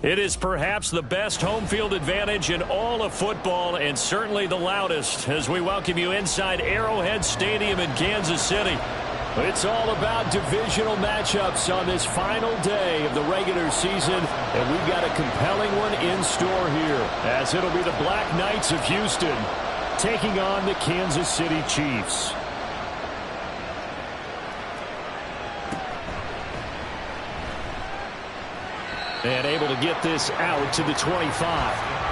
It is perhaps the best home field advantage in all of football, and certainly the loudest, as we welcome you inside Arrowhead Stadium in Kansas City. It's all about divisional matchups on this final day of the regular season, and we've got a compelling one in store here, as it'll be the Black Knights of Houston taking on the Kansas City Chiefs. And able to get this out to the 25.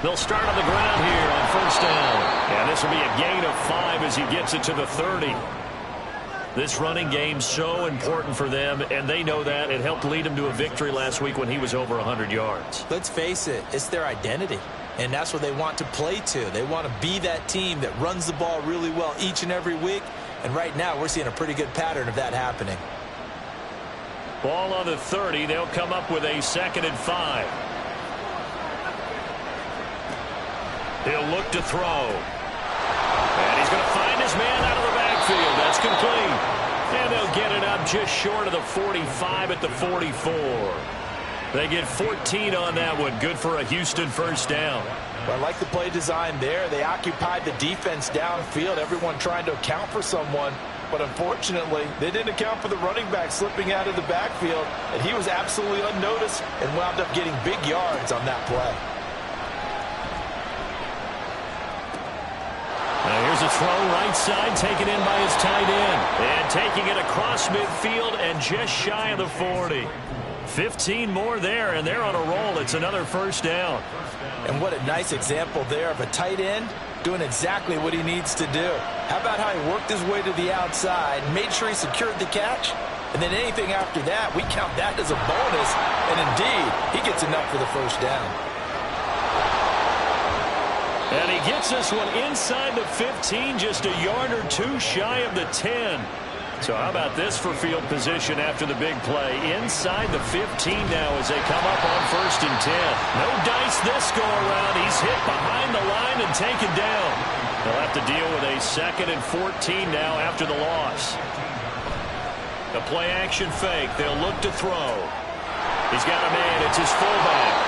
They'll start on the ground here on first down. And this will be a gain of 5 as he gets it to the 30. This running game's so important for them, and they know that. It helped lead them to a victory last week when he was over 100 yards. Let's face it, it's their identity. And that's what they want to play to. They want to be that team that runs the ball really well each and every week. And right now, we're seeing a pretty good pattern of that happening. Ball on the 30. They'll come up with a 2nd and 5. He'll look to throw. And he's going to find his man out of the backfield. That's complete. And they'll get it up just short of the 45 at the 44. They get 14 on that one. Good for a Houston first down. Well, I like the play design there. They occupied the defense downfield, everyone trying to account for someone. But unfortunately, they didn't account for the running back slipping out of the backfield. And he was absolutely unnoticed and wound up getting big yards on that play. Now here's a throw right side, taken in by his tight end. And taking it across midfield and just shy of the 40. 15 more there, and they're on a roll. It's another first down. And what a nice example there of a tight end doing exactly what he needs to do. How about how he worked his way to the outside, made sure he secured the catch, and then anything after that, we count that as a bonus. And indeed, he gets enough for the first down. And he gets this one inside the 15, just a yard or two shy of the 10. So how about this for field position after the big play? Inside the 15 now as they come up on 1st and 10. No dice this go around. He's hit behind the line and taken down. They'll have to deal with a 2nd and 14 now after the loss. The play action fake. They'll look to throw. He's got a man. It's his fullback.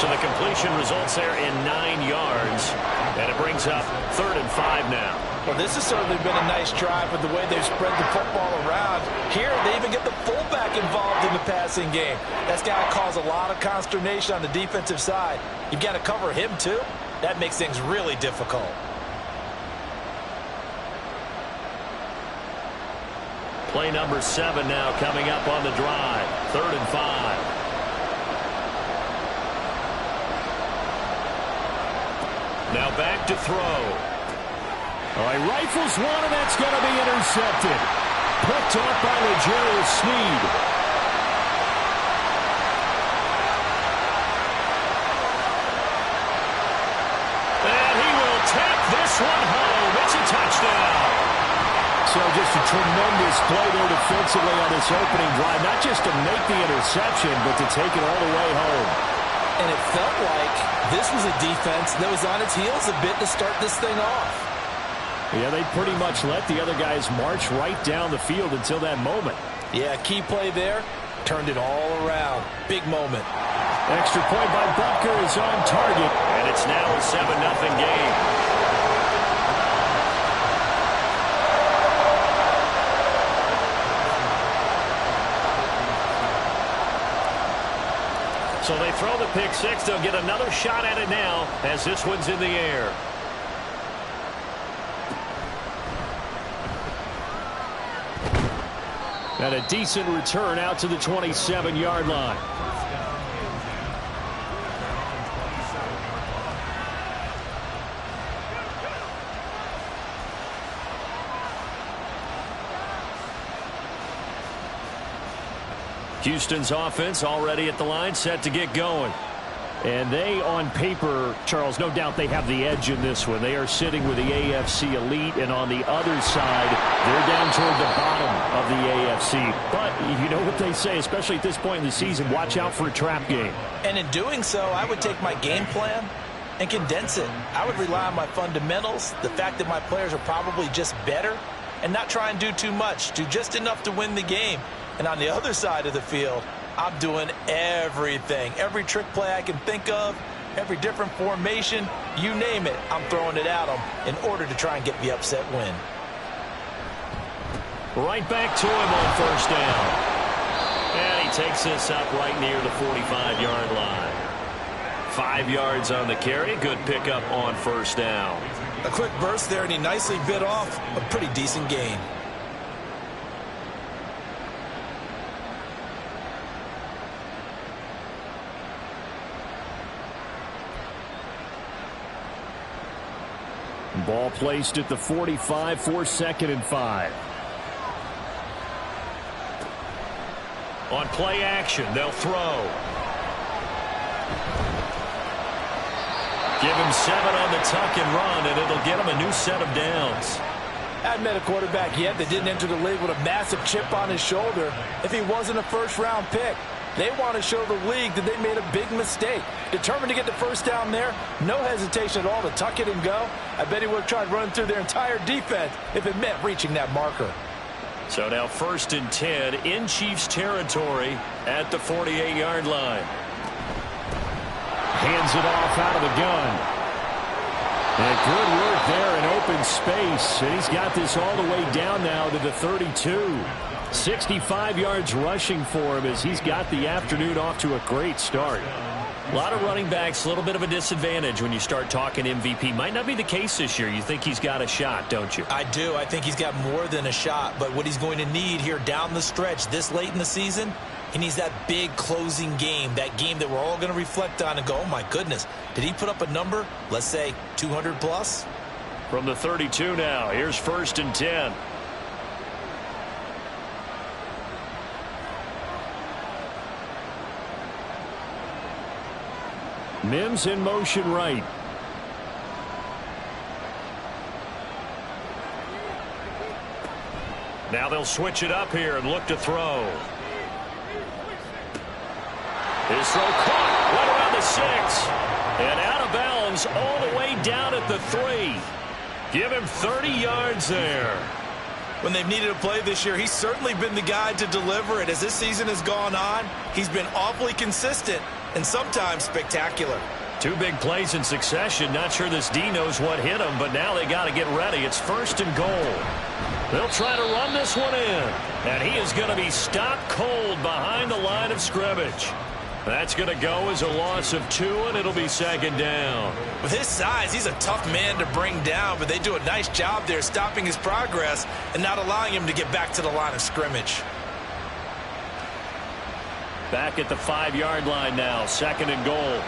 So the completion results there in 9 yards. And it brings up 3rd and 5 now. Well, this has certainly been a nice drive with the way they've spread the football around. Here, they even get the fullback involved in the passing game. That's got to cause a lot of consternation on the defensive side. You've got to cover him, too. That makes things really difficult. Play number 7 now coming up on the drive. 3rd and 5. Now back to throw. All right, rifles one, and that's going to be intercepted. Picked off by L'Jarius Sneed. And he will take this one home. It's a touchdown. So just a tremendous play there defensively on this opening drive. Not just to make the interception, but to take it all the way home. And it felt like this was a defense that was on its heels a bit to start this thing off. Yeah, they pretty much let the other guys march right down the field until that moment. Yeah, key play there. Turned it all around. Big moment. Extra point by Butker is on target. And it's now a 7-0 game. So they throw the pick six. They'll get another shot at it now as this one's in the air. And a decent return out to the 27-yard line. Houston's offense already at the line, set to get going. And they, on paper, Charles, no doubt they have the edge in this one. They are sitting with the AFC elite, and on the other side, they're down toward the bottom of the AFC. But you know what they say, especially at this point in the season, watch out for a trap game. And in doing so, I would take my game plan and condense it. I would rely on my fundamentals, the fact that my players are probably just better, and not try and do too much, do just enough to win the game. And on the other side of the field, I'm doing everything. Every trick play I can think of, every different formation, you name it, I'm throwing it at them in order to try and get the upset win. Right back to him on first down. And he takes this up right near the 45-yard line. 5 yards on the carry. Good pickup on first down. A quick burst there, and he nicely bit off a pretty decent gain. Ball placed at the 45 for 2nd and 5. On play action, they'll throw. Give him 7 on the tuck and run, and it'll get him a new set of downs. I haven't met a quarterback yet that didn't enter the league with a massive chip on his shoulder if he wasn't a first-round pick. They want to show the league that they made a big mistake. Determined to get the first down there, no hesitation at all to tuck it and go. I bet he would have tried running through their entire defense if it meant reaching that marker. So now 1st and 10 in Chiefs territory at the 48-yard line. Hands it off out of the gun. And good work there in open space. And he's got this all the way down now to the 32. 65 yards rushing for him as he's got the afternoon off to a great start. A lot of running backs, a little bit of a disadvantage when you start talking MVP. Might not be the case this year. You think he's got a shot, don't you? I do. I think he's got more than a shot. But what he's going to need here down the stretch this late in the season, he needs that big closing game, that game that we're all going to reflect on and go, oh, my goodness, did he put up a number, let's say 200 plus? From the 32 now, here's 1st and 10. Mims in motion right. Now they'll switch it up here and look to throw. His throw caught right around the 6. And out of bounds all the way down at the 3. Give him 30 yards there. When they've needed a play this year, he's certainly been the guy to deliver it. As this season has gone on, he's been awfully consistent and sometimes spectacular. 2 big plays in succession. Not sure this D knows what hit him, but now they got to get ready. It's 1st and goal. They'll try to run this one in. And he is going to be stopped cold behind the line of scrimmage. That's going to go as a loss of 2, and it'll be 2nd down. With his size, he's a tough man to bring down, but they do a nice job there stopping his progress and not allowing him to get back to the line of scrimmage. Back at the 5-yard line now, 2nd and goal.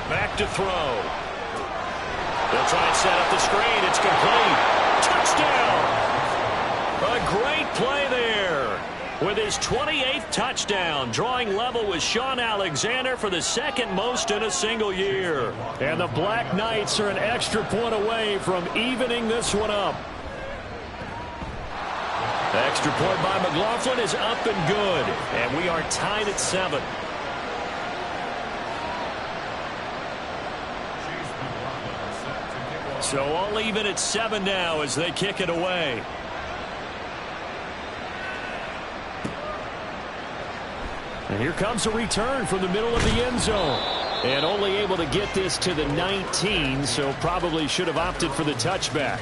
Back to throw. They'll try and set up the screen. It's complete. Touchdown! A great play there with his 28th touchdown, drawing level with Sean Alexander for the 2nd most in a single year. And the Black Knights are an extra point away from evening this one up. The extra point by McLaughlin is up and good, and we are tied at 7. So all even at 7 now as they kick it away. And here comes a return from the middle of the end zone. And only able to get this to the 19, so probably should have opted for the touchback.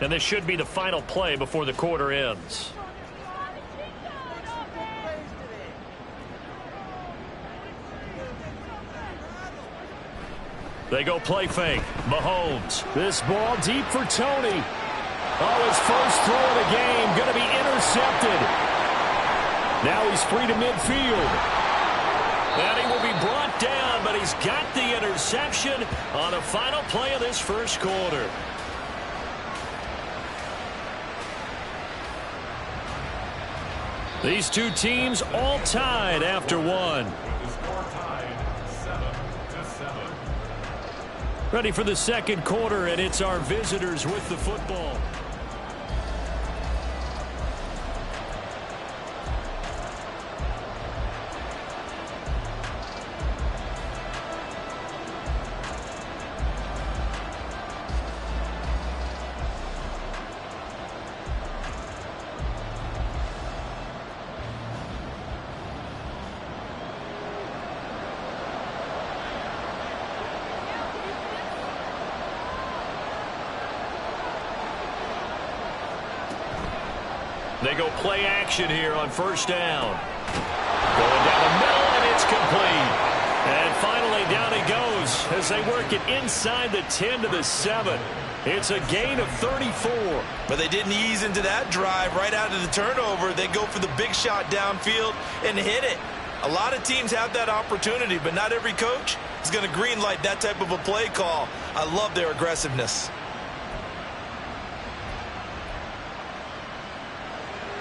And this should be the final play before the quarter ends. They go play fake. Mahomes. This ball deep for Tony. Oh, his first throw of the game. Going to be intercepted. Now he's free to midfield. And he he's got the interception on the final play of this first quarter. These two teams all tied after one. Ready for the second quarter, and it's our visitors with the football. They go play action here on first down. Going down the middle, and it's complete. And finally, down he goes as they work it inside the 10 to the 7. It's a gain of 34. But they didn't ease into that drive right out of the turnover. They go for the big shot downfield and hit it. A lot of teams have that opportunity, but not every coach is going to green light that type of a play call. I love their aggressiveness.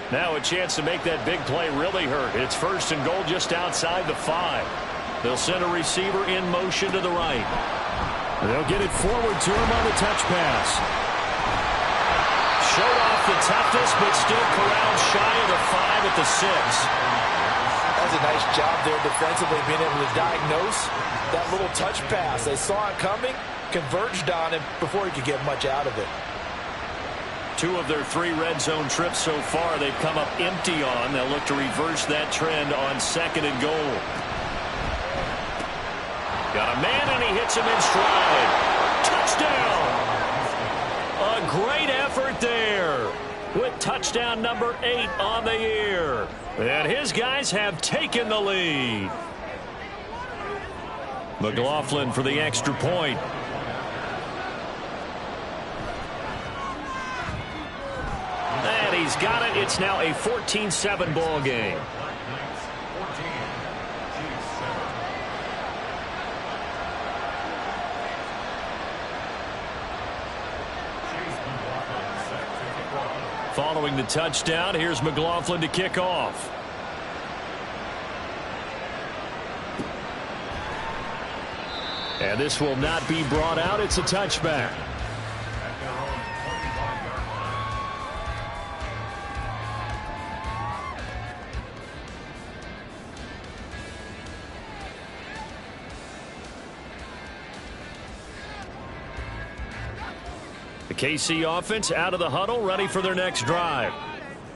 Now a chance to make that big play really hurt. It's first and goal just outside the 5. They'll send a receiver in motion to the right. They'll get it forward to him on the touch pass. Showed off the toughness, but still corralled shy of the 5 at the 6. That's a nice job there defensively, being able to diagnose that little touch pass. They saw it coming, converged on him before he could get much out of it. 2 of their 3 red zone trips so far they've come up empty on. They'll look to reverse that trend on second and goal. Got a man, and he hits him in stride. Touchdown! A great effort there with touchdown number 8 on the year. And his guys have taken the lead. McLaughlin for the extra point. And he's got it. It's now a 14-7 ball game. Following the touchdown, here's McLaughlin to kick off. And this will not be brought out. It's a touchback. The KC offense out of the huddle, ready for their next drive.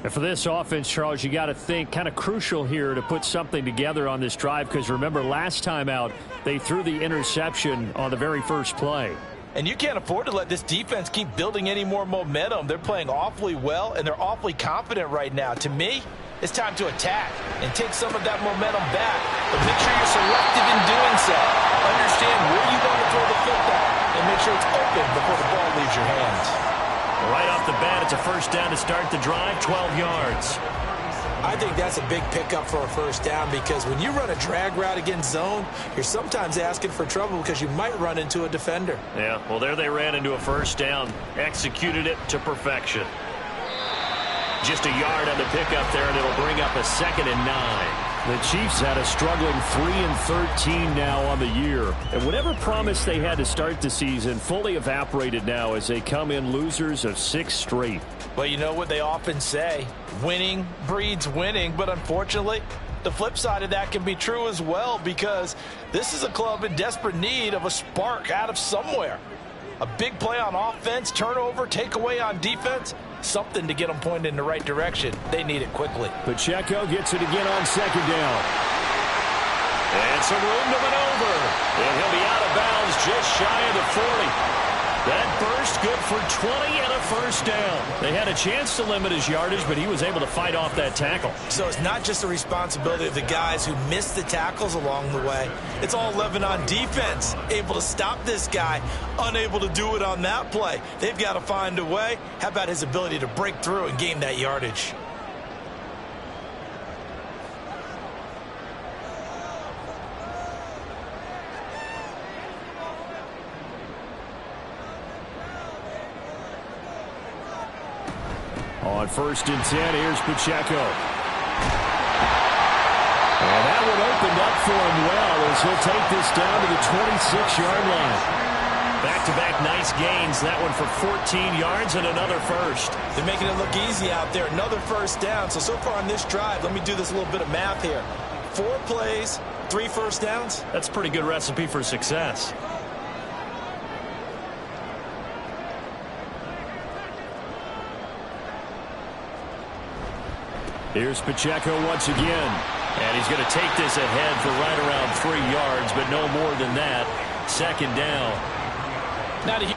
And for this offense, Charles, you got to think kind of crucial here to put something together on this drive, because remember last time out they threw the interception on the very first play. And you can't afford to let this defense keep building any more momentum. They're playing awfully well, and they're awfully confident right now. To me, it's time to attack and take some of that momentum back. But make sure you're selective in doing so. Understand where you want to throw the football and make sure it's open before the ball leaves your hands. Right off the bat, it's a first down to start the drive, 12 yards. I think that's a big pickup for a first down, because when you run a drag route against zone, you're sometimes asking for trouble because you might run into a defender. Yeah, well, there they ran into a first down, executed it to perfection. Just a yard on the pickup there, and it'll bring up a 2nd and 9. The Chiefs had a struggling 3-13 now on the year. And whatever promise they had to start the season fully evaporated now as they come in losers of 6 straight. Well, you know what they often say, winning breeds winning, but unfortunately, the flip side of that can be true as well, because this is a club in desperate need of a spark out of somewhere. A big play on offense, turnover, takeaway on defense, something to get them pointed in the right direction. They need it quickly. Pacheco gets it again on 2nd down. And some room to maneuver. And he'll be out of bounds just shy of the 40. That burst good for 20 and a first down. They had a chance to limit his yardage, but he was able to fight off that tackle. So it's not just the responsibility of the guys who missed the tackles along the way. It's all 11 on defense, able to stop this guy, unable to do it on that play. They've got to find a way. How about his ability to break through and gain that yardage? On 1st and 10, here's Pacheco. And that one opened up for him well as he'll take this down to the 26-yard line. Back-to-back nice gains. That one for 14 yards and another first. They're making it look easy out there. Another first down. So far on this drive, let me do this little bit of math here. 4 plays, 3 first downs. That's a pretty good recipe for success. Here's Pacheco once again. And he's going to take this ahead for right around 3 yards, but no more than that. 2nd down. Not a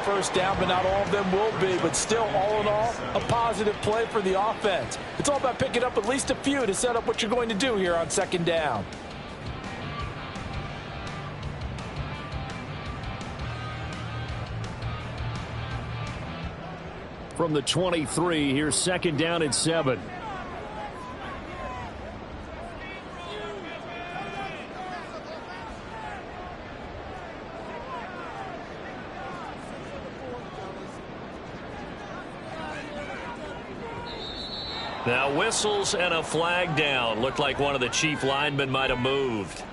first down, but not all of them will be. But still, all in all, a positive play for the offense. It's all about picking up at least a few to set up what you're going to do here on 2nd down. From the 23, here's 2nd down and 7. Now whistles and a flag down. Looked like one of the chief linemen might have moved.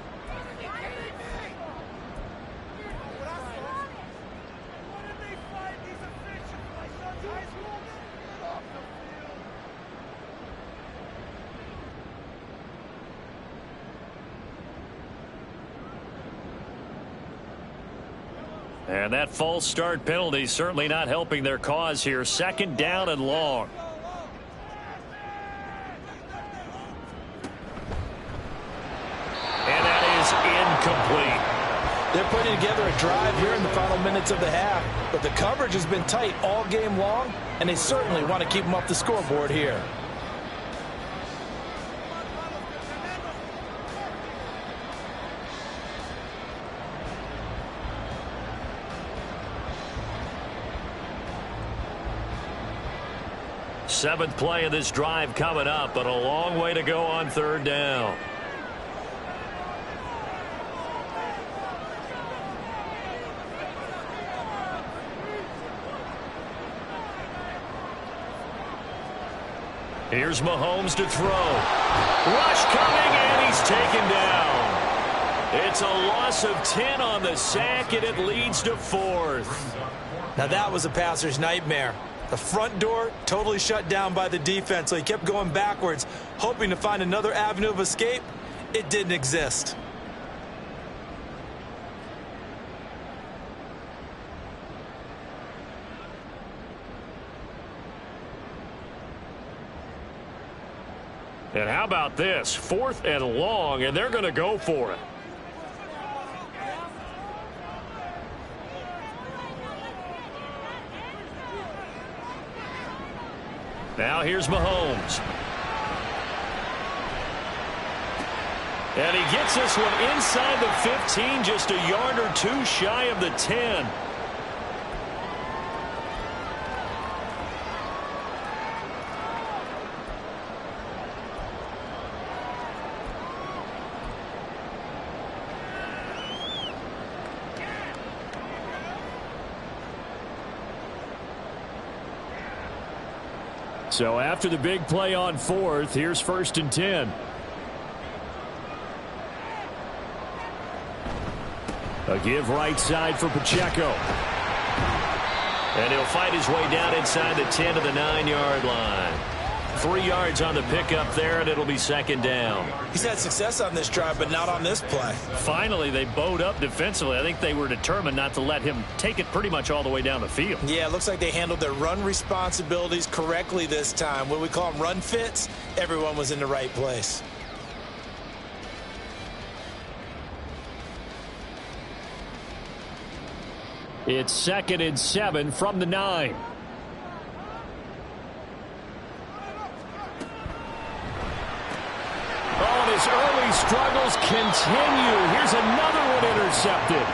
And that false start penalty certainly not helping their cause here. 2nd down and long. Incomplete. They're putting together a drive here in the final minutes of the half, but the coverage has been tight all game long, and they certainly want to keep them off the scoreboard here. Seventh play of this drive coming up, but a long way to go on 3rd down. Here's Mahomes to throw. Rush coming, and he's taken down. It's a loss of 10 on the sack, and it leads to 4th. Now that was a passer's nightmare. The front door totally shut down by the defense, so he kept going backwards, hoping to find another avenue of escape. It didn't exist. And how about this? 4th and long, and they're going to go for it. Now here's Mahomes. And he gets this one inside the 15, just a yard or two shy of the 10. So after the big play on 4th, here's 1st and 10. A give right side for Pacheco. And he'll fight his way down inside the 10 to the 9-yard line. 3 yards on the pickup there, and it'll be 2nd down. He's had success on this drive, but not on this play. Finally, they bowed up defensively. I think they were determined not to let him take it pretty much all the way down the field. Yeah, it looks like they handled their run responsibilities correctly this time. What we call them run fits, everyone was in the right place. It's 2nd and 7 from the 9. His early struggles continue. Here's another one intercepted.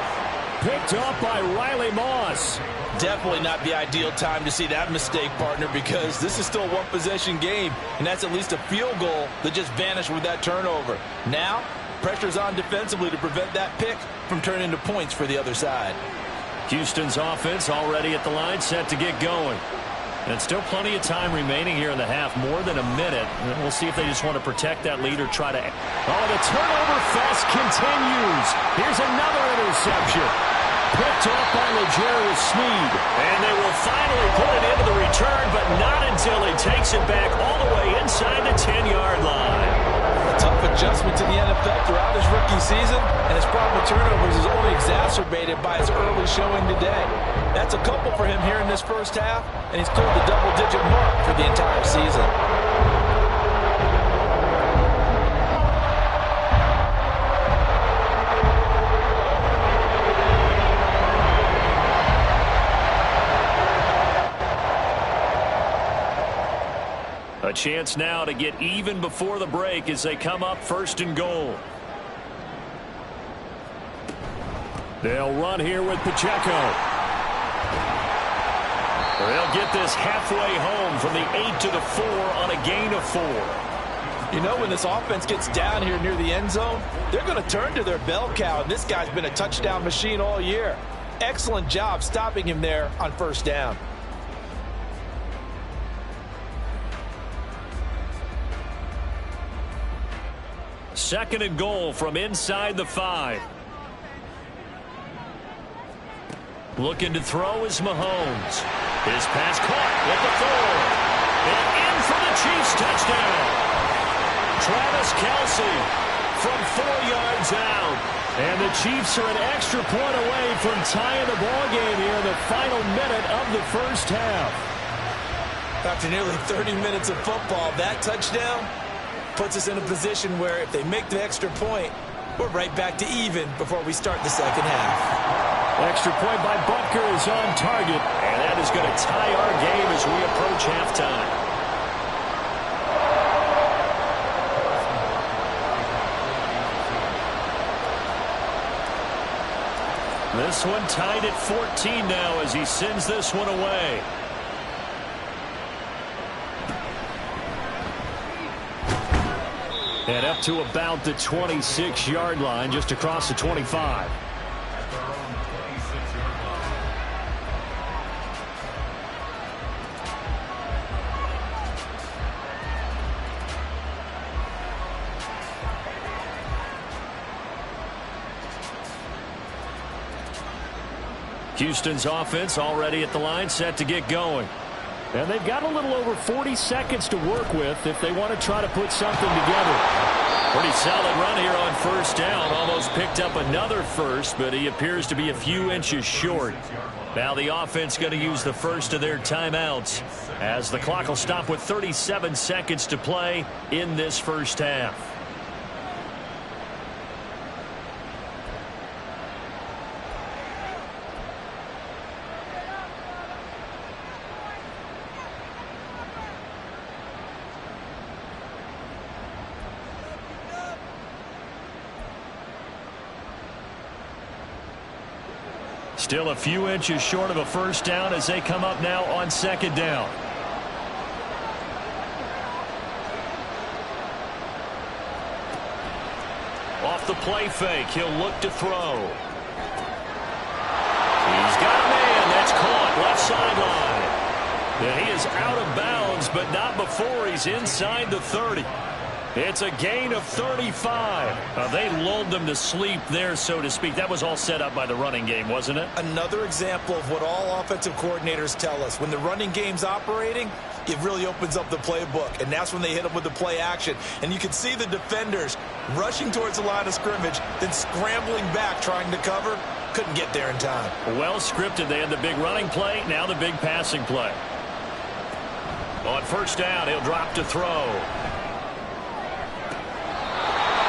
Picked up by Riley Moss. Definitely not the ideal time to see that mistake, partner, because this is still a one-possession game, and that's at least a field goal that just vanished with that turnover. Now, pressure's on defensively to prevent that pick from turning into points for the other side. Houston's offense already at the line, set to get going. And still plenty of time remaining here in the half, more than a minute. And we'll see if they just want to protect that lead or try to... Oh, the turnover fest continues. Here's another interception. Picked off by L'Jarius Sneed. And they will finally put it into the return, but not until he takes it back all the way inside the 10-yard line. A tough adjustment to the NFL throughout his rookie season, and his problem with turnovers is only exacerbated by his early showing today. That's a couple for him here in this first half, and he's cleared the double-digit mark for the entire season. A chance now to get even before the break as they come up 1st and goal. They'll run here with Pacheco. They'll get this halfway home from the 8 to the 4 on a gain of 4. You know, when this offense gets down here near the end zone, they're going to turn to their bell cow, and this guy's been a touchdown machine all year. Excellent job stopping him there on 1st down. Second and goal from inside the 5. Looking to throw is Mahomes. His pass caught at the 4. And in for the Chiefs touchdown. Travis Kelce from 4 yards out. And the Chiefs are an extra point away from tying the ball game here in the final minute of the first half. After nearly 30 minutes of football, that touchdown puts us in a position where if they make the extra point, we're right back to even before we start the second half. Extra point by Butker is on target, and that is going to tie our game as we approach halftime. This one tied at 14 now as he sends this one away. And up to about the 26-yard line, just across the 25. Houston's offense already at the line, set to get going. And they've got a little over 40 seconds to work with if they want to try to put something together. Pretty solid run here on first down. Almost picked up another first, but he appears to be a few inches short. Now the offense going to use the first of their timeouts as the clock will stop with 37 seconds to play in this first half. Still a few inches short of a first down as they come up now on second down. Off the play fake, he'll look to throw. He's got a man. That's caught left sideline. And he is out of bounds, but not before he's inside the 30. It's a gain of 35. They lulled them to sleep there, so to speak. That was all set up by the running game, wasn't it? Another example of what all offensive coordinators tell us. When the running game's operating, it really opens up the playbook, and that's when they hit them with the play action. And you can see the defenders rushing towards the line of scrimmage, then scrambling back trying to cover. Couldn't get there in time. Well scripted. They had the big running play, now the big passing play. On first down, he'll drop to throw.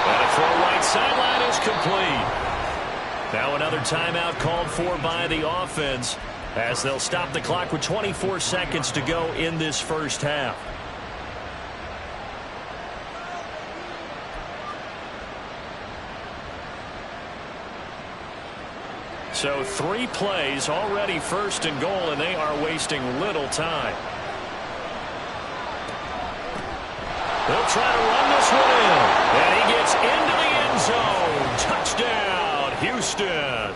And a throw right sideline is complete. Now another timeout called for by the offense as they'll stop the clock with 24 seconds to go in this first half. So 3 plays already first and goal, and they are wasting little time. They'll try to run this one in. And he gets into the end zone. Touchdown, Houston.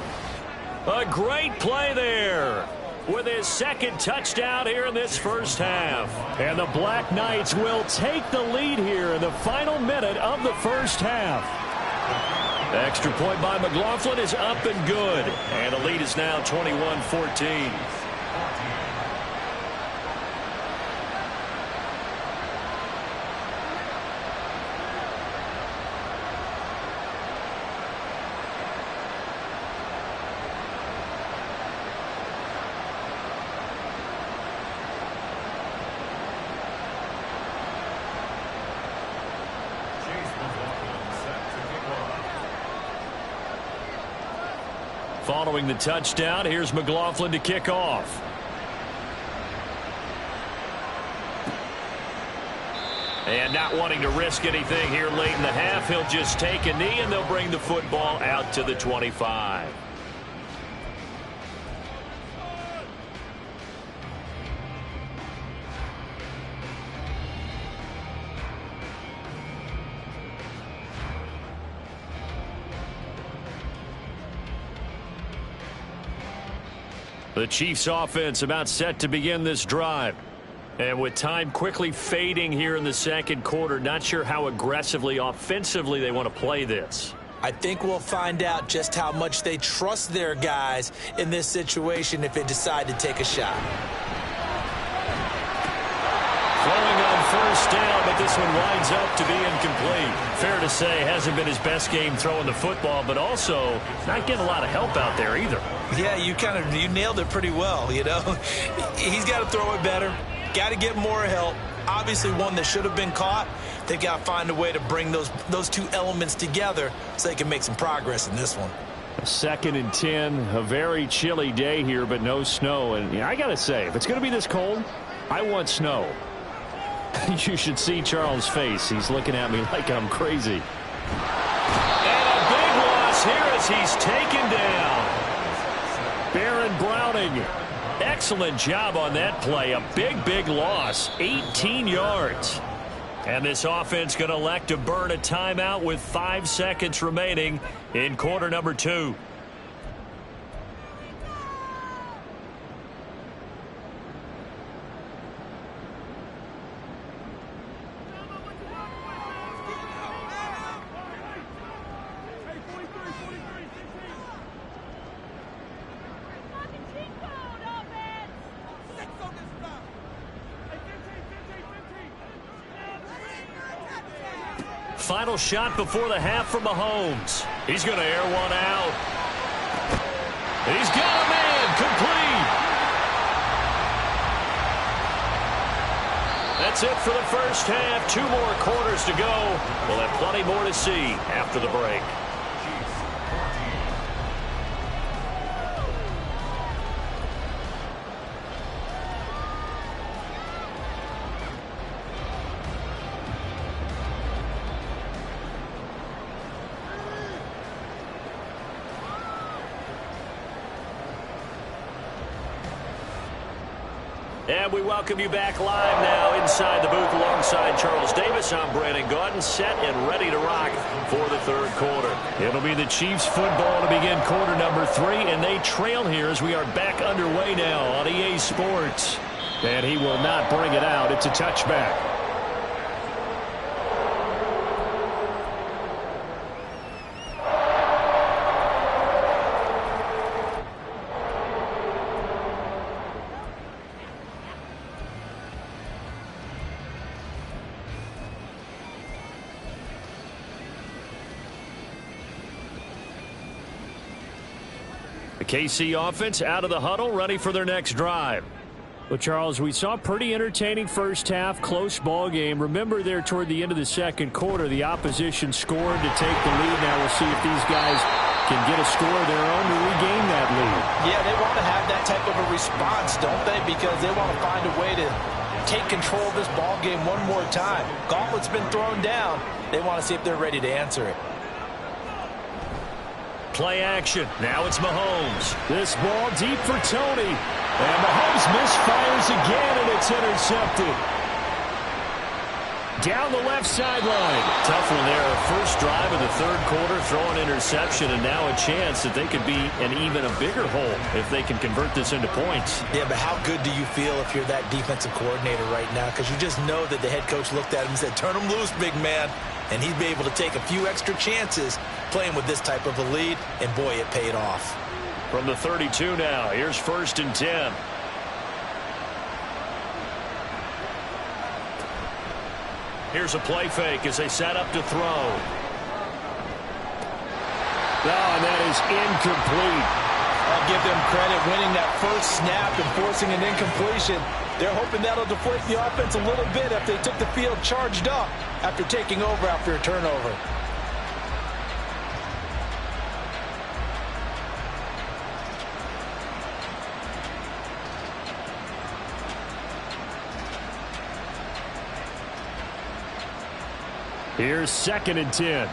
A great play there with his second touchdown here in this first half. And the Black Knights will take the lead here in the final minute of the first half. The extra point by McLaughlin is up and good. And the lead is now 21-14. Following the touchdown, here's McLaughlin to kick off. And not wanting to risk anything here late in the half, he'll just take a knee and they'll bring the football out to the 25. The Chiefs offense about set to begin this drive. And with time quickly fading here in the second quarter, not sure how aggressively offensively they want to play this. I think we'll find out just how much they trust their guys in this situation if they decide to take a shot. Throwing on first down, but this one winds up to be incomplete. Fair to say, hasn't been his best game throwing the football, but also not getting a lot of help out there either. Yeah, you nailed it pretty well, you know. He's got to throw it better. Got to get more help. Obviously one that should have been caught. They've got to find a way to bring those two elements together so they can make some progress in this one. 2nd and 10, a very chilly day here, but no snow. And I got to say, if it's going to be this cold, I want snow. You should see Charles' face. He's looking at me like I'm crazy. And a big loss here as he's taken down. Baron Browning. Excellent job on that play. A big loss. 18 yards. And this offense going to elect to burn a timeout with 5 seconds remaining in quarter number 2. final shot before the half for Mahomes. He's going to air one out. He's got a man complete. That's it for the first half. 2 more quarters to go. We'll have plenty more to see after the break. And we welcome you back live now inside the booth alongside Charles Davis. I'm Brandon Gaudin, set and ready to rock for the third quarter. It'll be the Chiefs football to begin quarter number 3, and they trail here as we are back underway now on EA Sports. And he will not bring it out. It's a touchback. The KC offense out of the huddle, ready for their next drive. Well, Charles, we saw a pretty entertaining first half, close ball game. Remember there toward the end of the second quarter, the opposition scored to take the lead. Now we'll see if these guys can get a score of their own to regain that lead. Yeah, they want to have that type of a response, don't they? Because they want to find a way to take control of this ball game one more time. Gauntlet's been thrown down. They want to see if they're ready to answer it. Play action. Now it's Mahomes. This ball deep for Tony. And Mahomes misfires again, and it's intercepted. Down the left sideline. Tough one there. First drive of the third quarter, throw an interception, and now a chance that they could be in even a bigger hole if they can convert this into points. Yeah, but how good do you feel if you're that defensive coordinator right now? Because you just know that the head coach looked at him and said, turn him loose, big man. And he'd be able to take a few extra chances playing with this type of a lead, and boy, it paid off. From the 32 now, here's 1st and 10. Here's a play fake as they set up to throw. Oh, and that is incomplete. I'll give them credit winning that first snap and forcing an incompletion. They're hoping that'll deflate the offense a little bit if they took the field charged up after taking over after a turnover. Here's 2nd and 10.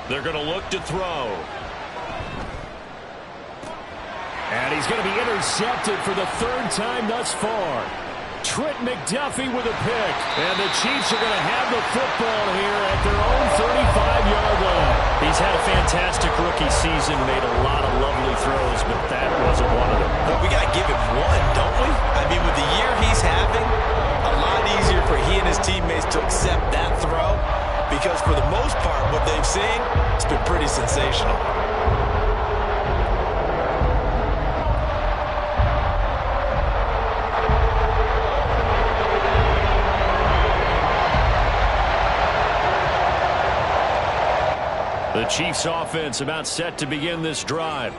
They're going to look to throw. And he's going to be intercepted for the 3rd time thus far. Trent McDuffie with a pick. And the Chiefs are going to have the football here at their own 35-yard line. He's had a fantastic rookie season, made a lot of lovely throws, but that wasn't one of them. But we got to give him one, don't we? I mean, with the year he's having, a lot easier for he and his teammates to accept that throw, because for the most part, what they've seen, it's been pretty sensational. The Chiefs offense about set to begin this drive.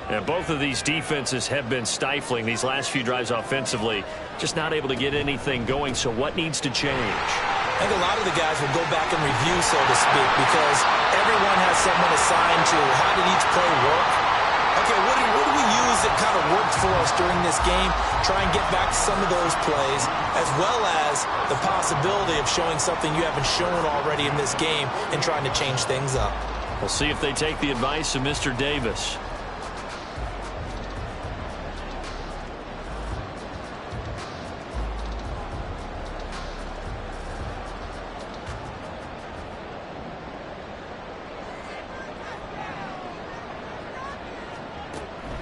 And both of these defenses have been stifling these last few drives offensively. Just not able to get anything going, so what needs to change? I think a lot of the guys will go back and review, so to speak, because everyone has someone assigned to how did each play work. Okay, what do we use that kind of worked for us during this game? Try and get back to some of those plays, as well as the possibility of showing something you haven't shown already in this game and trying to change things up. We'll see if they take the advice of Mr. Davis.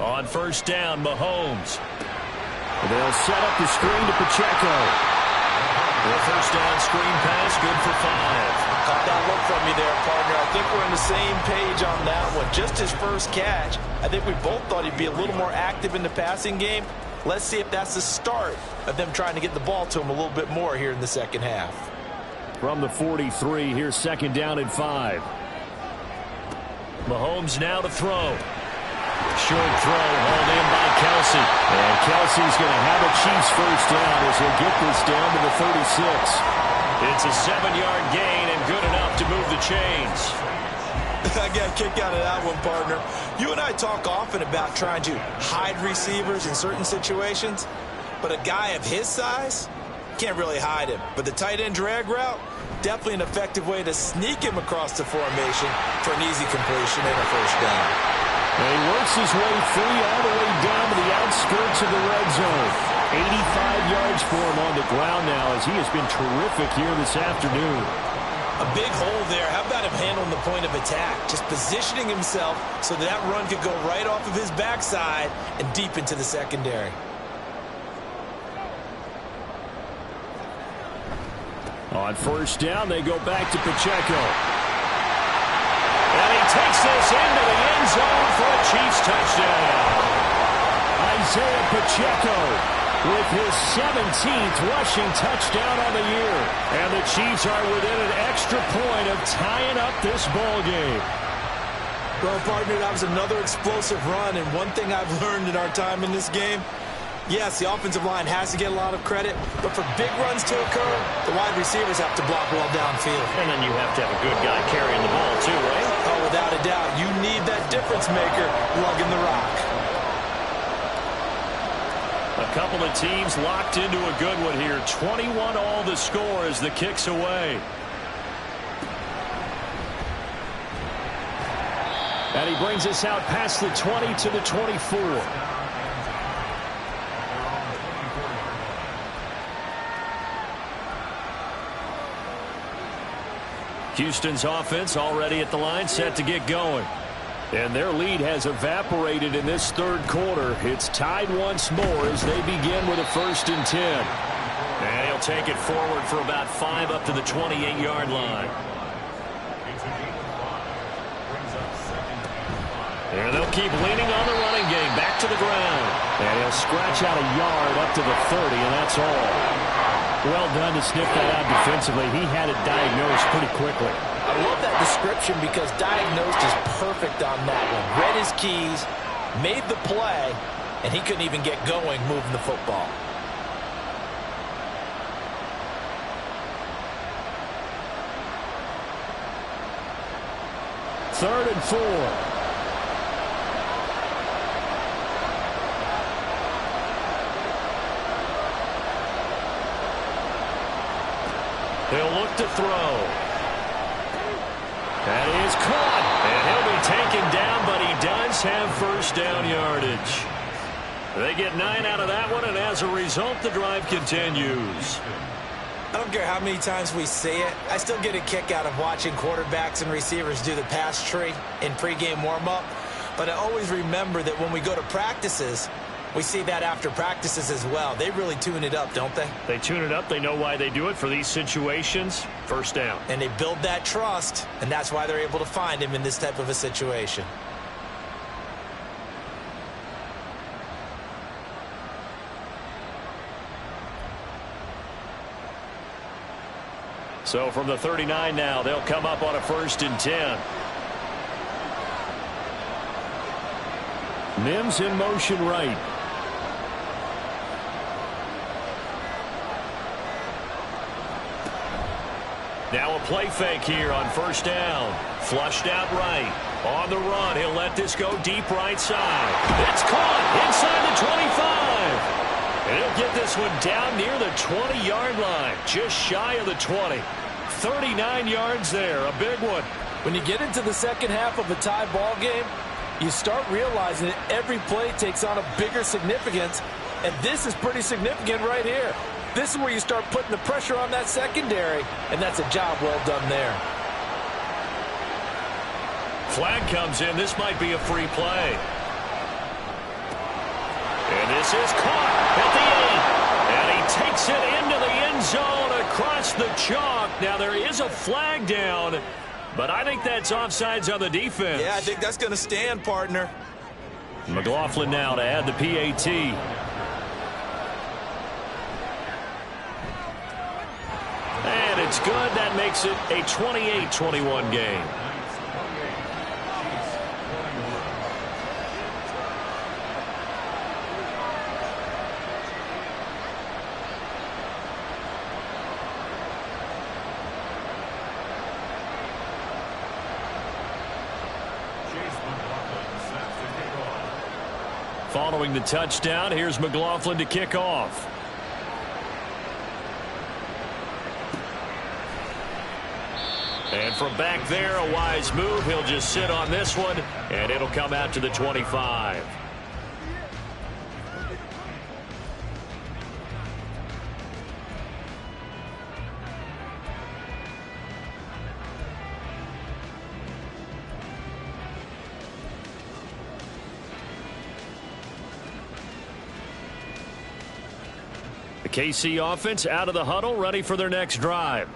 On 1st down, Mahomes. They'll set up the screen to Pacheco. The 1st down screen pass, good for 5. Caught that look from you there, partner. I think we're on the same page on that one. Just his first catch. I think we both thought he'd be a little more active in the passing game. Let's see if that's the start of them trying to get the ball to him a little bit more here in the second half. From the 43, here's second down and 5. Mahomes now to throw. Short throw hauled in by Kelsey. And Kelsey's going to have a Chiefs first down as he'll get this down to the 36. It's a 7-yard gain and good enough to move the chains. I got a kick out of that one, partner. You and I talk often about trying to hide receivers in certain situations, but a guy of his size can't really hide him. But the tight end drag route, definitely an effective way to sneak him across the formation for an easy completion and a first down. And he works his way free all the way down to the outskirts of the red zone. 85 yards for him on the ground now as he has been terrific here this afternoon. A big hole there. How about him handling the point of attack? Just positioning himself so that run could go right off of his backside and deep into the secondary. On first down, they go back to Pacheco. And he takes this into the end zone for a Chiefs touchdown. Isaiah Pacheco with his 17th rushing touchdown on the year. And the Chiefs are within an extra point of tying up this ball game. Well, partner, that was another explosive run. And one thing I've learned in our time in this game, yes, the offensive line has to get a lot of credit, but for big runs to occur, the wide receivers have to block well downfield. And then you have to have a good guy carrying the ball too, right? Oh, without a doubt. You need that difference maker lugging the rock. A couple of teams locked into a good one here. 21 all the score as the kick's away. And he brings us out past the 20 to the 24. Houston's offense already at the line, set to get going. And their lead has evaporated in this third quarter. It's tied once more as they begin with a 1st and 10. And he'll take it forward for about 5 up to the 28-yard line. And they'll keep leaning on the running game. Back to the ground. And he'll scratch out a yard up to the 30, and that's all. Well done to sniff that out defensively. He had it diagnosed pretty quickly. I love that description because diagnosed is perfect on that one. Read his keys, made the play, and he couldn't even get going moving the football. Third and 4. He'll look to throw. That is caught. And he'll be taken down, but he does have first down yardage. They get 9 out of that one, and as a result, the drive continues. I don't care how many times we say it, I still get a kick out of watching quarterbacks and receivers do the pass tree in pregame warm-up. But I always remember that when we go to practices, we see that after practices as well. They really tune it up, don't they? They tune it up. They know why they do it for these situations. First down. And they build that trust, and that's why they're able to find him in this type of a situation. So from the 39 now, they'll come up on a 1st and 10. Mims in motion right. Now a play fake here on first down. Flushed out right. On the run, he'll let this go deep right side. It's caught inside the 25. And he'll get this one down near the 20-yard line. Just shy of the 20. 39 yards there. A big one. When you get into the second half of a tie ball game, you start realizing that every play takes on a bigger significance. And this is pretty significant right here. This is where you start putting the pressure on that secondary, and that's a job well done there. Flag comes in. This might be a free play. And this is caught at the 8. And he takes it into the end zone across the chalk. Now there is a flag down, but I think that's offsides on the defense. Yeah, I think that's going to stand, partner. McLaughlin now to add the PAT. It's good. That makes it a 28-21 game. Following the touchdown, here's McLaughlin to kick off. And from back there, a wise move. He'll just sit on this one, and it'll come out to the 25. The KC offense out of the huddle, ready for their next drive.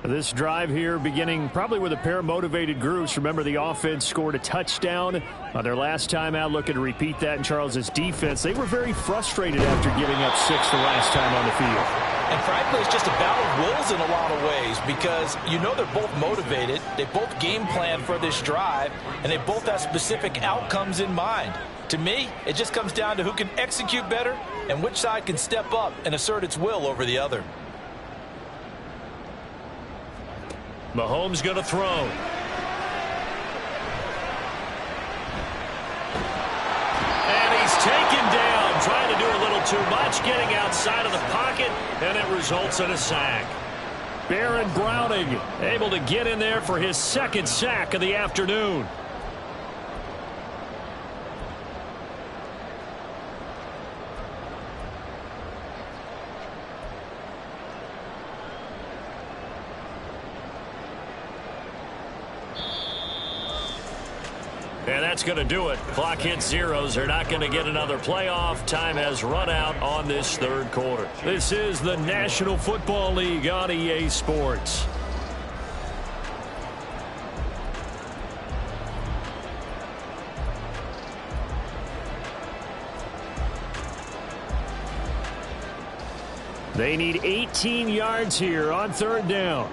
This drive here beginning probably with a pair of motivated groups. Remember, the offense scored a touchdown on their last time out. Looking to repeat that in Charles's defense. They were very frustrated after giving up 6 the last time on the field. And frankly, it's just a battle of wills in a lot of ways because you know they're both motivated. They both game plan for this drive, and they both have specific outcomes in mind. To me, it just comes down to who can execute better and which side can step up and assert its will over the other. Mahomes going to throw. And he's taken down, trying to do a little too much, getting outside of the pocket, and it results in a sack. Baron Browning able to get in there for his second sack of the afternoon. And that's going to do it. Clock hits zeros. They're not going to get another playoff. Time has run out on this third quarter. This is the National Football League on EA Sports. They need 18 yards here on third down.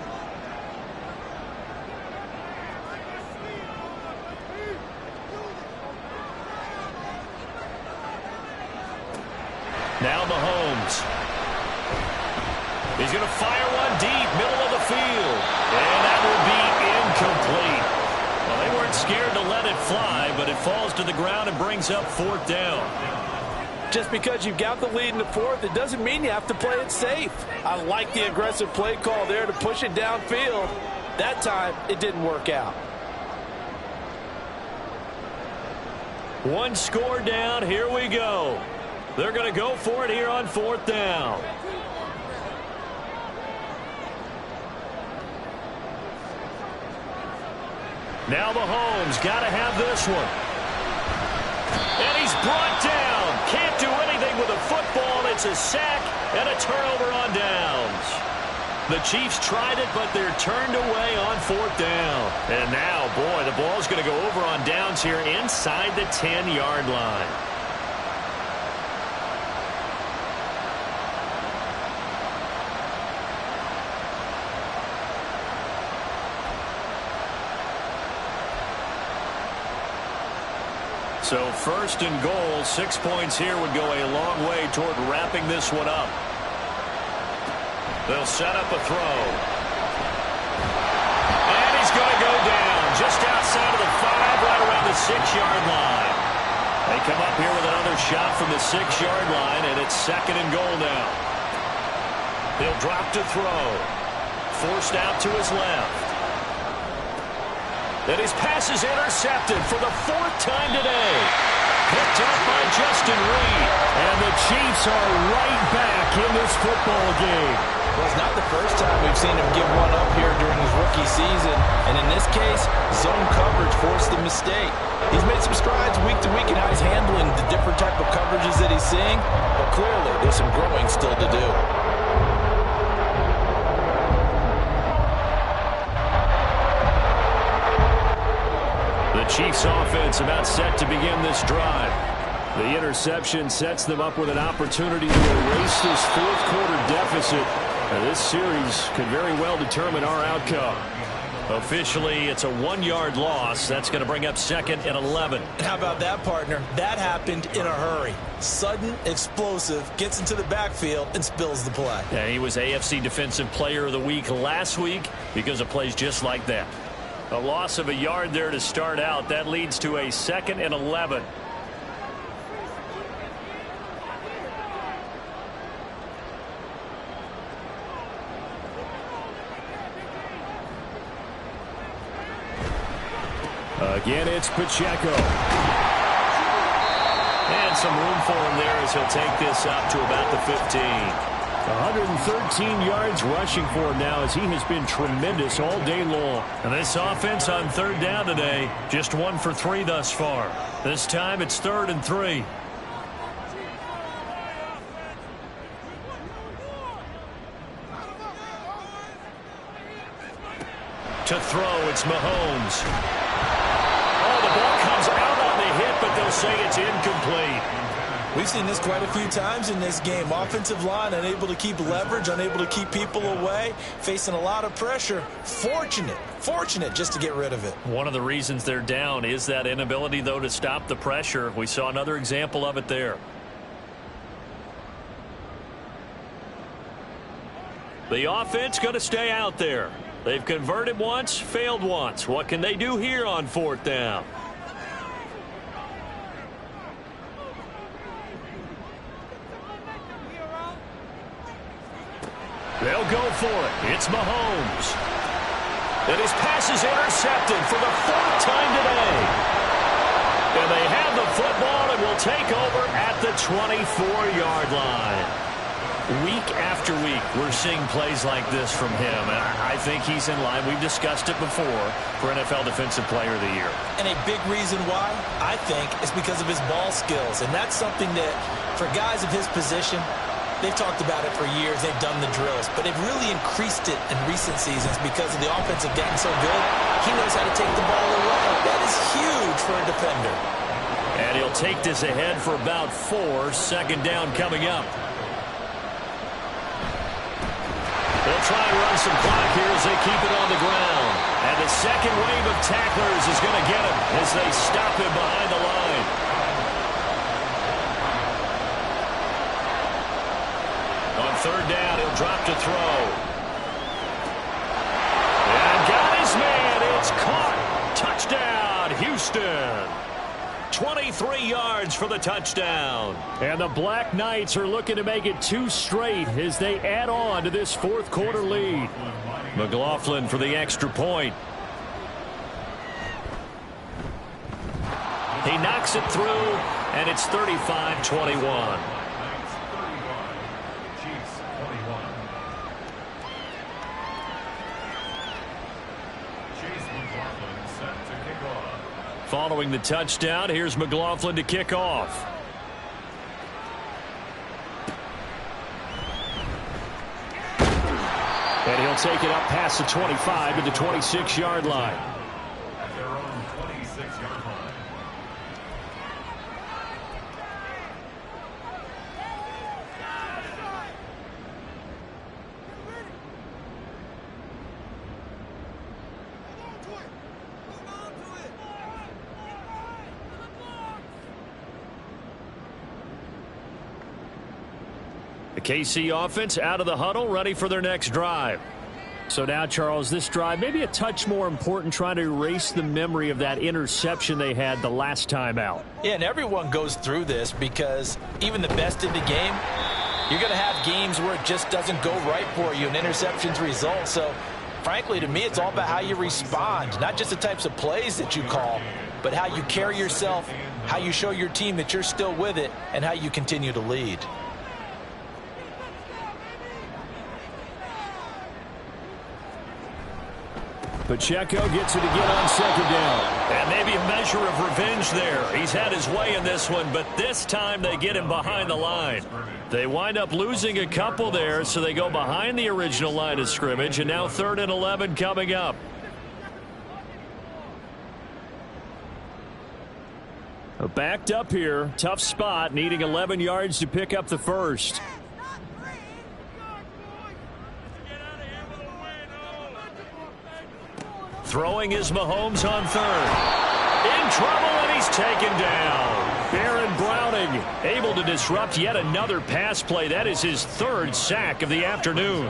Now Mahomes. He's going to fire one deep, middle of the field. And that will be incomplete. Well, they weren't scared to let it fly, but it falls to the ground and brings up fourth down. Just because you've got the lead in the fourth, it doesn't mean you have to play it safe. I like the aggressive play call there to push it downfield. That time, it didn't work out. One score down. Here we go. They're going to go for it here on fourth down. Now Mahomes got to have this one. And he's brought down. Can't do anything with a football. It's a sack and a turnover on downs. The Chiefs tried it, but they're turned away on fourth down. And now, boy, the ball's going to go over on downs here inside the 10-yard line. So first and goal, 6 points here would go a long way toward wrapping this one up. They'll set up a throw. And he's going to go down just outside of the 5, right around the 6-yard line. They come up here with another shot from the 6-yard line, and it's second and goal now. He'll drop to throw. Forced out to his left. And his pass is intercepted for the 4th time today. Picked up by Justin Reed. And the Chiefs are right back in this football game. Well, it's not the first time we've seen him give one up here during his rookie season. And in this case, zone coverage forced the mistake. He's made some strides week to week in how he's handling the different type of coverages that he's seeing. But clearly, there's some growing still to do. The Chiefs offense about set to begin this drive. The interception sets them up with an opportunity to erase this fourth quarter deficit Now, this series could very well determine our outcome. Officially, it's a 1-yard loss. That's going to bring up 2nd and 11. How about that, partner? That happened in a hurry. Sudden, explosive, gets into the backfield and spills the play. Yeah, he was AFC Defensive Player of the Week last week because of plays just like that. A loss of a yard there to start out. That leads to a 2nd and 11. Again, it's Pacheco. And some room for him there as he'll take this up to about the 15. 113 yards rushing for him now as he has been tremendous all day long. And this offense on 3rd down today, just 1 for 3 thus far. This time it's 3rd and 3. To throw, it's Mahomes. Oh, the ball comes out on the hit, but they'll say it's incomplete. We've seen this quite a few times in this game. Offensive line unable to keep leverage, unable to keep people away, facing a lot of pressure. Fortunate just to get rid of it. One of the reasons they're down is that inability, though, to stop the pressure. We saw another example of it there. The offense going to stay out there. They've converted once, failed once. What can they do here on 4th down? They'll go for it. It's Mahomes. And his pass is intercepted for the 4th time today. And they have the football and will take over at the 24-yard line. Week after week, we're seeing plays like this from him, and I think he's in line. We've discussed it before for NFL Defensive Player of the Year. And a big reason why, I think, is because of his ball skills. And that's something that, for guys of his position, they've talked about it for years. They've done the drills. But they've really increased it in recent seasons because of the offensive getting so good. He knows how to take the ball away. That is huge for a defender. And he'll take this ahead for about 4. 2nd down coming up. They'll try and run some clock here as they keep it on the ground. And the second wave of tacklers is going to get him as they stop him behind the line. On 3rd down, he'll drop to throw. And got his man. It's caught. Touchdown, Houston. 23 yards for the touchdown. And the Black Knights are looking to make it 2 straight as they add on to this 4th quarter lead. McLaughlin for the extra point. He knocks it through, and it's 35-21. Following the touchdown, here's McLaughlin to kick off. And he'll take it up past the 25 to the 26-yard line. At their own 26-yard line. The KC offense out of the huddle, ready for their next drive. So now, Charles, this drive maybe a touch more important, trying to erase the memory of that interception they had the last time out. Yeah, and everyone goes through this because even the best in the game, you're going to have games where it just doesn't go right for you and interceptions result. So, frankly, to me, it's all about how you respond, not just the types of plays that you call, but how you carry yourself, how you show your team that you're still with it, and how you continue to lead. Pacheco gets it again on 2nd down. And maybe a measure of revenge there. He's had his way in this one, but this time they get him behind the line. They wind up losing a couple there, so they go behind the original line of scrimmage, and now 3rd and 11 coming up. Backed up here, tough spot, needing 11 yards to pick up the first. Throwing is Mahomes on third. In trouble, and he's taken down. Aaron Browning able to disrupt yet another pass play. That is his third sack of the afternoon.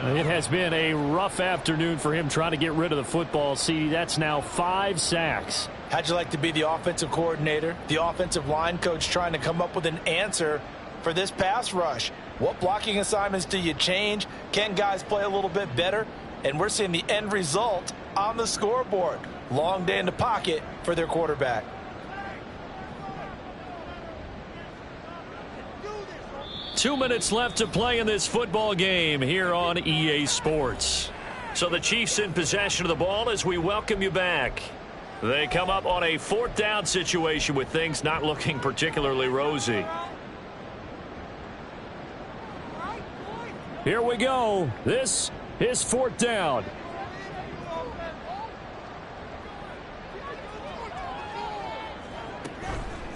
It has been a rough afternoon for him trying to get rid of the football. See, that's now 5 sacks. How'd you like to be the offensive coordinator, the offensive line coach, trying to come up with an answer for this pass rush? What blocking assignments do you change? Can guys play a little bit better? And we're seeing the end result on the scoreboard. Long day in the pocket for their quarterback. Two minutes left to play in this football game here on EA Sports. So the Chiefs in possession of the ball as we welcome you back. They come up on a 4th down situation with things not looking particularly rosy. Here we go. This is 4th down.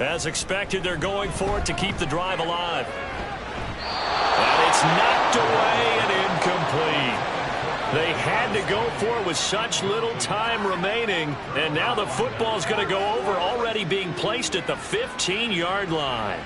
As expected, they're going for it to keep the drive alive. And it's knocked away and incomplete. They had to go for it with such little time remaining, and now the football's going to go over, already being placed at the 15-yard line.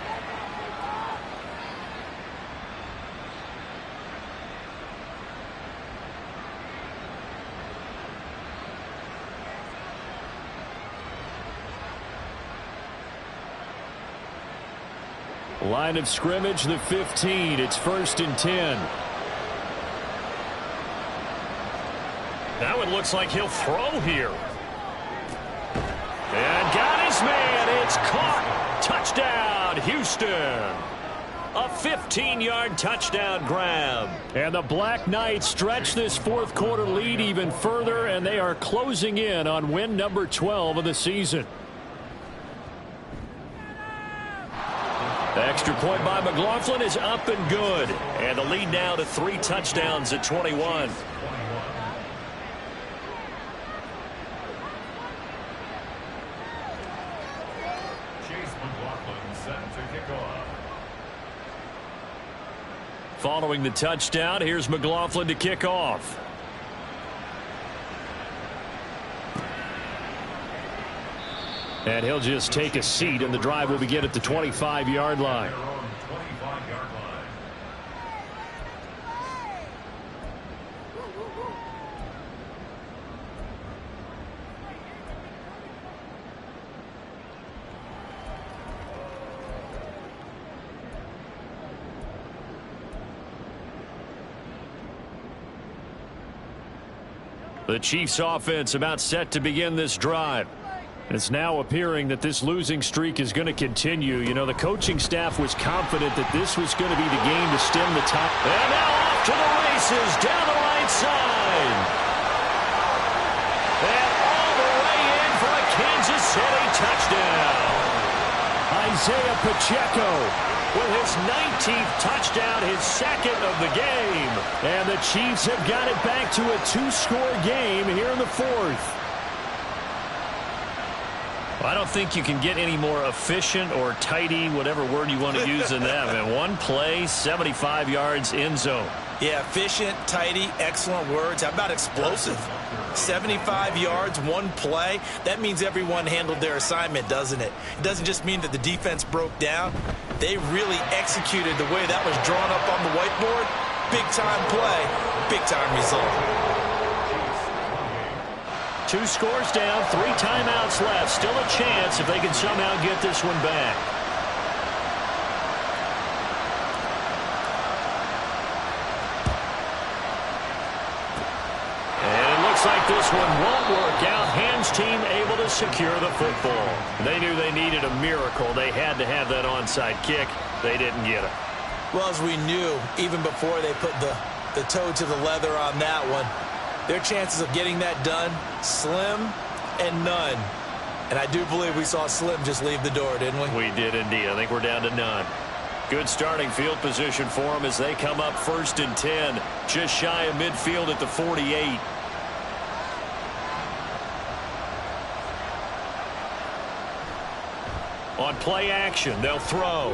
Line of scrimmage, the 15. It's 1st and 10. Now it looks like he'll throw here. And got his man. It's caught. Touchdown, Houston. A 15-yard touchdown grab. And the Black Knights stretch this 4th quarter lead even further, and they are closing in on win number 12 of the season. The extra point by McLaughlin is up and good. And the lead now to 3 touchdowns at 21. Following the touchdown, here's McLaughlin to kick off. And he'll just take a seat, and the drive will begin at the 25-yard line. The Chiefs offense about set to begin this drive. It's now appearing that this losing streak is going to continue. You know, the coaching staff was confident that this was going to be the game to stem the tide. And now off to the races down the right side. And all the way in for a Kansas City touchdown. Isaiah Pacheco with his 19th touchdown, his 2nd of the game. And the Chiefs have got it back to a 2-score game here in the 4th. I don't think you can get any more efficient or tidy, whatever word you want to use in that. Man, one play, 75 yards, end zone. Yeah, efficient, tidy, excellent words. How about explosive? 75 yards, one play. That means everyone handled their assignment, doesn't it? It doesn't just mean that the defense broke down. They really executed the way that was drawn up on the whiteboard. Big-time play, big-time result. 2 scores down, 3 timeouts left. Still a chance if they can somehow get this one back. And it looks like this one won't work out. Hands team able to secure the football. They knew they needed a miracle. They had to have that onside kick. They didn't get it. Well, as we knew, even before they put the toe to the leather on that one, their chances of getting that done, slim and none. And I do believe we saw Slim just leave the door, didn't we? We did indeed. I think we're down to none. Good starting field position for them as they come up 1st and 10. Just shy of midfield at the 48. On play action, they'll throw.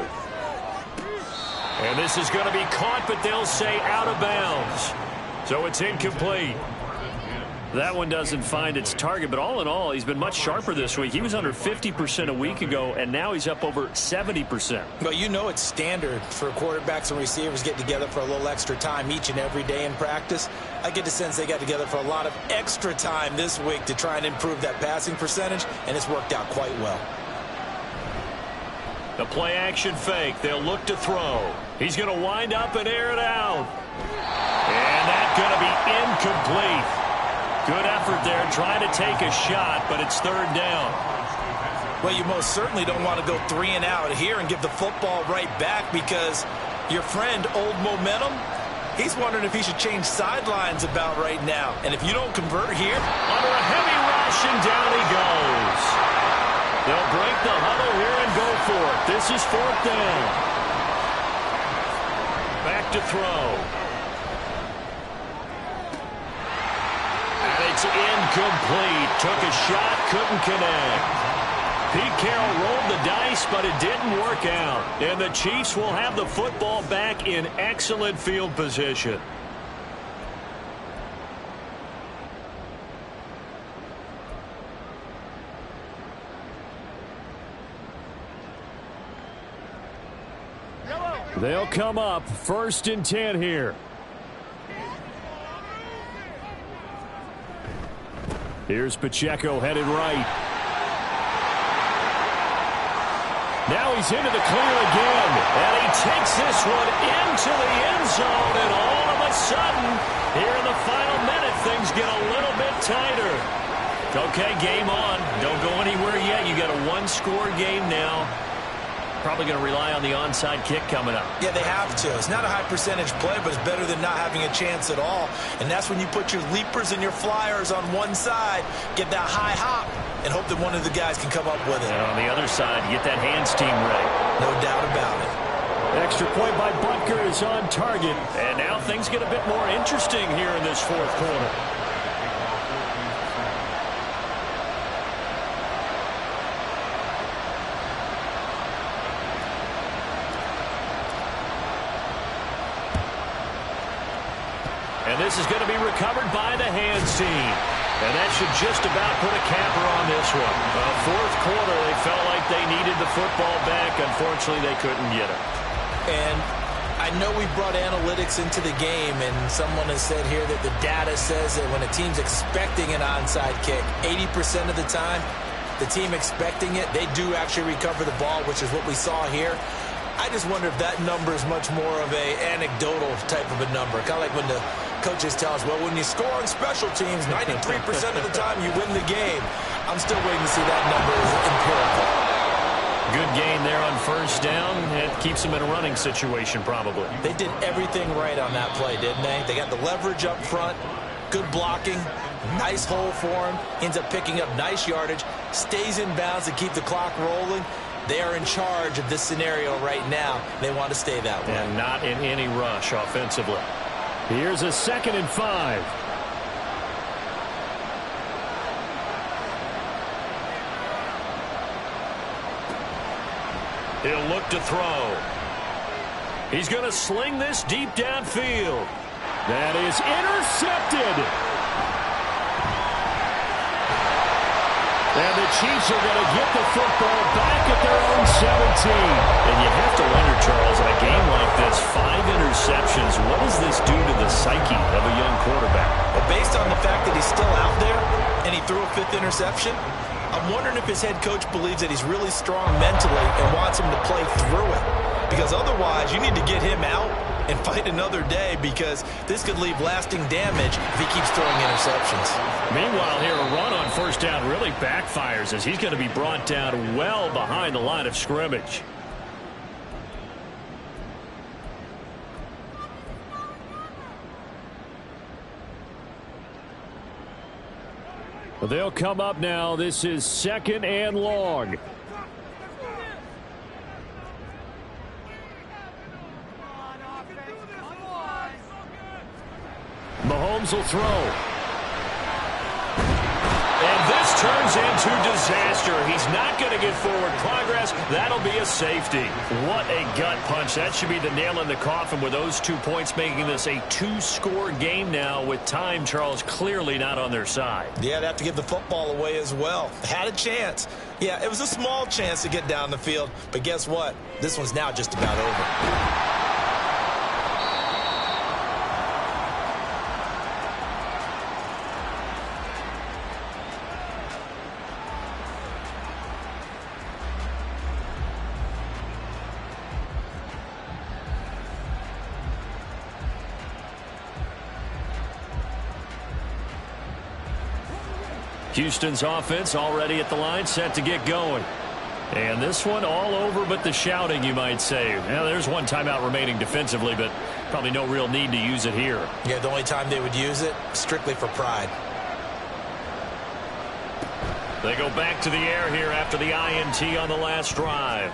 And this is going to be caught, but they'll say out of bounds. So it's incomplete. That one doesn't find its target, but all in all, he's been much sharper this week. He was under 50% a week ago, and now he's up over 70%. Well, you know it's standard for quarterbacks and receivers getting together for a little extra time each and every day in practice. I get the sense they got together for a lot of extra time this week to try and improve that passing percentage, and it's worked out quite well. The play action fake. They'll look to throw. He's going to wind up and air it out. And that's going to be incomplete. Good effort there trying to take a shot, but it's third down. Well, you most certainly don't want to go 3 and out here and give the football right back, because your friend, Old Momentum, he's wondering if he should change sidelines about right now. And if you don't convert here, under a heavy rush, and down he goes. They'll break the huddle here and go for it. This is fourth down. Back to throw. It's incomplete. Took a shot, couldn't connect. Pete Carroll rolled the dice, but it didn't work out. And the Chiefs will have the football back in excellent field position. They'll come up 1st and 10 here. Here's Pacheco headed right. Now he's into the clear again. And he takes this one into the end zone. And all of a sudden, here in the final minute, things get a little bit tighter. Okay, game on. Don't go anywhere yet. You got a one-score game now. Probably going to rely on the onside kick coming up. Yeah, they have to. It's not a high percentage play, but it's better than not having a chance at all. And that's when you put your leapers and your flyers on one side, get that high hop, and hope that one of the guys can come up with it. And on the other side, get that hands team ready. No doubt about it. Extra point by Butker is on target. And now things get a bit more interesting here in this fourth quarter. And this is going to be recovered by the hands team. And that should just about put a capper on this one. Fourth quarter, they felt like they needed the football back. Unfortunately, they couldn't get it. And I know we brought analytics into the game, and someone has said here that the data says that when a team's expecting an onside kick, 80% of the time, the team expecting it, they do actually recover the ball, which is what we saw here. I just wonder if that number is much more of a anecdotal type of a number. Kind of like when the coaches tell us, well, when you score on special teams, 93% of the time you win the game. I'm still waiting to see that number as empirical. Good gain there on first down. It keeps them in a running situation, probably. They did everything right on that play, didn't they? They got the leverage up front, good blocking, nice hole for him, ends up picking up nice yardage, stays in bounds to keep the clock rolling. They are in charge of this scenario right now. They want to stay that way. And not in any rush offensively. Here's a 2nd and 5. He'll look to throw. He's going to sling this deep downfield. That is intercepted. And the Chiefs are going to get the football back at their own 17. And you have to wonder, Charles, in a game like this, 5 interceptions, what does this do to the psyche of a young quarterback? Well, based on the fact that he's still out there and he threw a 5th interception, I'm wondering if his head coach believes that he's really strong mentally and wants him to play through it. Because otherwise, you need to get him out and fight another day, because this could leave lasting damage if he keeps throwing interceptions. Meanwhile, here a run on first down really backfires as he's going to be brought down well behind the line of scrimmage. They'll come up now. This is 2nd and long. Mahomes will throw. And this turns into disaster. He's not going to get forward progress. That'll be a safety. What a gut punch. That should be the nail in the coffin with those 2 points, making this a 2-score game now with time, Charles, clearly not on their side. Yeah, they have to give the football away as well. Had a chance. Yeah, it was a small chance to get down the field, but guess what? This one's now just about over. Houston's offense already at the line, set to get going. And this one all over but the shouting, you might say. Now, there's one timeout remaining defensively, but probably no real need to use it here. Yeah, the only time they would use it, strictly for pride. They go back to the air here after the INT on the last drive.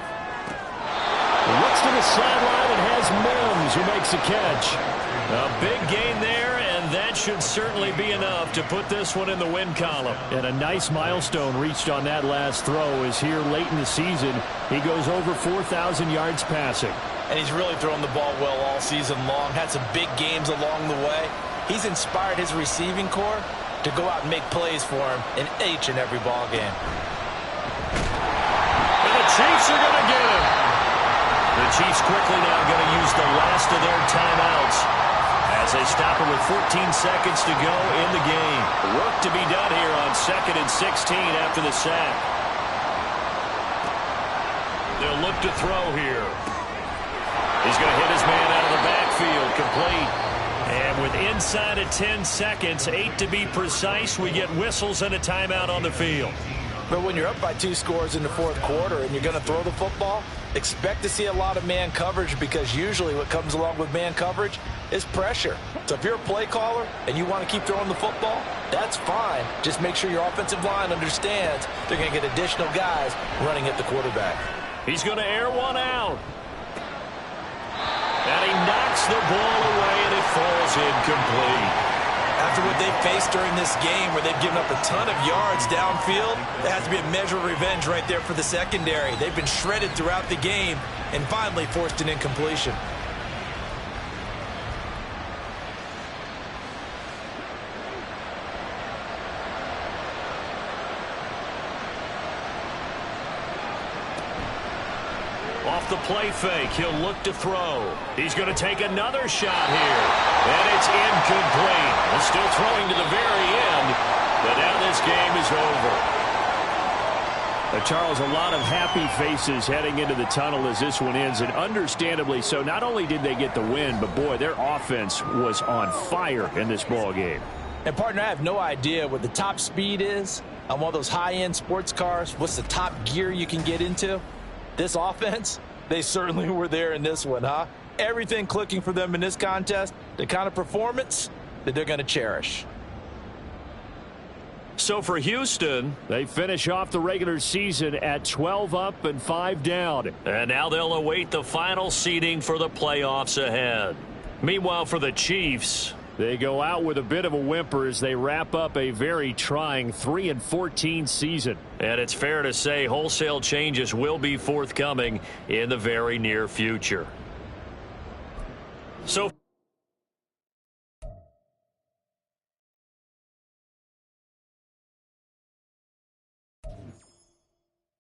Looks to the sideline and has Mims, who makes a catch. A big gain there, and that should certainly be enough to put this one in the win column. And a nice milestone reached on that last throw is here late in the season. He goes over 4,000 yards passing. And he's really thrown the ball well all season long. Had some big games along the way. He's inspired his receiving corps to go out and make plays for him in each and every ball game. And the Chiefs are going to get him. The Chiefs quickly now going to use the last of their timeouts as they stop it with 14 seconds to go in the game. Work to be done here on 2nd and 16 after the sack. They'll look to throw here. He's going to hit his man out of the backfield, complete. And with inside of 10 seconds, 8 to be precise, we get whistles and a timeout on the field. But when you're up by 2 scores in the 4th quarter and you're going to throw the football, expect to see a lot of man coverage, because usually what comes along with man coverage is pressure. So if you're a play caller and you want to keep throwing the football, that's fine. Just make sure your offensive line understands they're going to get additional guys running at the quarterback. He's going to air one out. And he knocks the ball away, and it falls incomplete. After what they've faced during this game, where they've given up a ton of yards downfield, there has to be a measure of revenge right there for the secondary. They've been shredded throughout the game and finally forced an incompletion. Off the play fake, he'll look to throw. He's going to take another shot here. And it's incomplete. He's still throwing to the very end, but now this game is over. Charles, a lot of happy faces heading into the tunnel as this one ends, and understandably so. Not only did they get the win, but boy, their offense was on fire in this ball game. And partner, I have no idea what the top speed is on one of those high-end sports cars. What's the top gear you can get into? This offense, they certainly were there in this one, huh? Everything clicking for them in this contest, the kind of performance that they're going to cherish. So for Houston, they finish off the regular season at 12 up and 5 down. And now they'll await the final seeding for the playoffs ahead. Meanwhile, for the Chiefs, they go out with a bit of a whimper as they wrap up a very trying 3-14 season. And it's fair to say wholesale changes will be forthcoming in the very near future. So